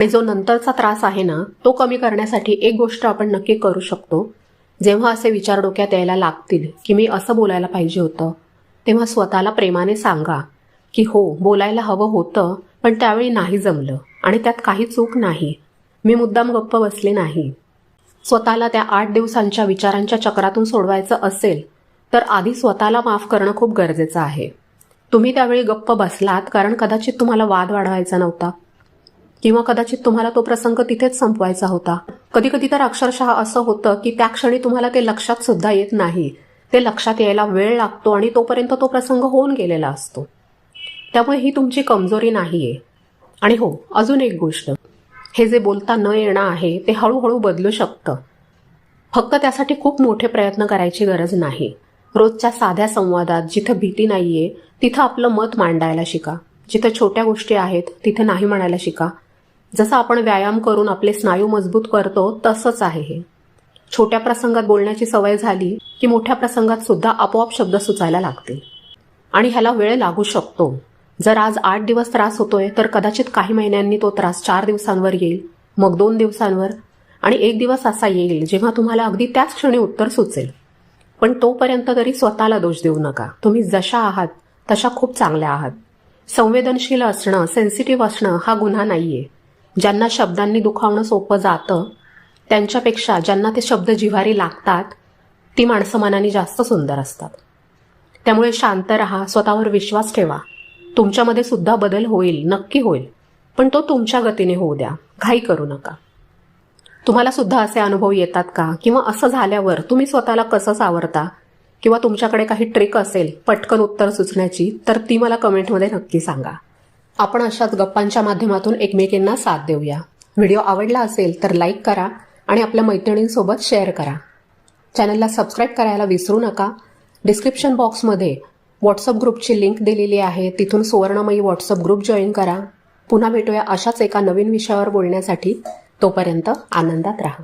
आणि जो नंतरचा त्रास आहे ना, तो कमी करण्यासाठी एक गोष्ट आपण नक्की करू शकतो. जेव्हा असे विचार डोक्यात यायला लागतील की मी असं बोलायला पाहिजे होतं, तेव्हा स्वतःला प्रेमाने सांगा की हो, बोलायला हवं होतं, पण त्यावेळी नाही जमलं आणि त्यात काही चूक नाही. मी मुद्दाम गप्प बसले नाही. स्वतःला त्या 8 दिवसांच्या विचारांच्या चक्रातून सोडवायचं असेल तर आधी स्वतःला माफ करणं खूप गरजेचं आहे. तुम्ही त्यावेळी गप्प बसलात कारण कदाचित तुम्हाला वाद वाढवायचा नव्हता किंवा कदाचित तुम्हाला तो प्रसंग तिथेच संपवायचा होता. कधी कधी तर अक्षरशः असं होतं की त्या क्षणी तुम्हाला ते लक्षात सुद्धा येत नाही. ते लक्षात यायला वेळ लागतो आणि तोपर्यंत तो प्रसंग होऊन गेलेला असतो. त्यामुळे ही तुमची कमजोरी नाहीये. आणि हो, अजून एक गोष्ट, हे जे बोलता न येणं आहे ते हळूहळू बदलू शकतं. फक्त त्यासाठी खूप मोठे प्रयत्न करायची गरज नाही. रोजच्या साध्या संवादात जिथं भीती नाहीये तिथं आपलं मत मांडायला शिका. जिथं छोट्या गोष्टी आहेत तिथं नाही म्हणायला शिका. जसं आपण व्यायाम करून आपले स्नायू मजबूत करतो तसंच आहे हे. छोट्या प्रसंगात बोलण्याची सवय झाली की मोठ्या प्रसंगात सुद्धा आपोआप शब्द सुचायला लागतील. आणि ह्याला वेळ लागू शकतो. जर आज 8 दिवस त्रास होतोय तर कदाचित काही महिन्यांनी तो त्रास 4 दिवसांवर येईल, मग 2 दिवसांवर, आणि 1 दिवस असा येईल जेव्हा तुम्हाला अगदी त्याच क्षणी उत्तर सुचेल. पण तोपर्यंत तरी स्वतःला दोष देऊ नका. तुम्ही जशा आहात तशा खूप चांगल्या आहात. संवेदनशील असणं, सेन्सिटिव्ह असणं हा गुन्हा नाहीये. ज्यांना शब्दांनी दुखावणं सोपं जातं त्यांच्यापेक्षा ज्यांना ते शब्द जिव्हारी लागतात ती माणसं मनाने जास्त सुंदर असतात. त्यामुळे शांत राहा, स्वतःवर विश्वास ठेवा. तुमच्यामध्ये सुद्धा बदल होईल, नक्की होईल, पण तो तुमच्या गतीने होऊ द्या. घाई करू नका. तुम्हाला सुद्धा असे अनुभव येतात का? किंवा असं झाल्यावर तुम्ही स्वतःला कसं सावरता? किंवा तुमच्याकडे काही ट्रिक असेल पटकन उत्तर सुचण्याची तर ती मला कमेंटमध्ये नक्की सांगा. आपण अशाच गप्पांच्या माध्यमातून एकमेकींना साथ देऊया. व्हिडिओ आवडला असेल तर लाईक करा आणि आपल्या मैत्रिणींसोबत शेअर करा. चॅनलला सबस्क्राईब करायला विसरू नका. डिस्क्रिप्शन बॉक्समध्ये व्हॉट्सअप ग्रुपची लिंक दिलेली आहे, तिथून सुवर्णमयी व्हॉट्सअप ग्रुप जॉईन करा. पुन्हा भेटूया अशाच एका नवीन विषयावर बोलण्यासाठी. तोपर्यंत आनंदात राहा.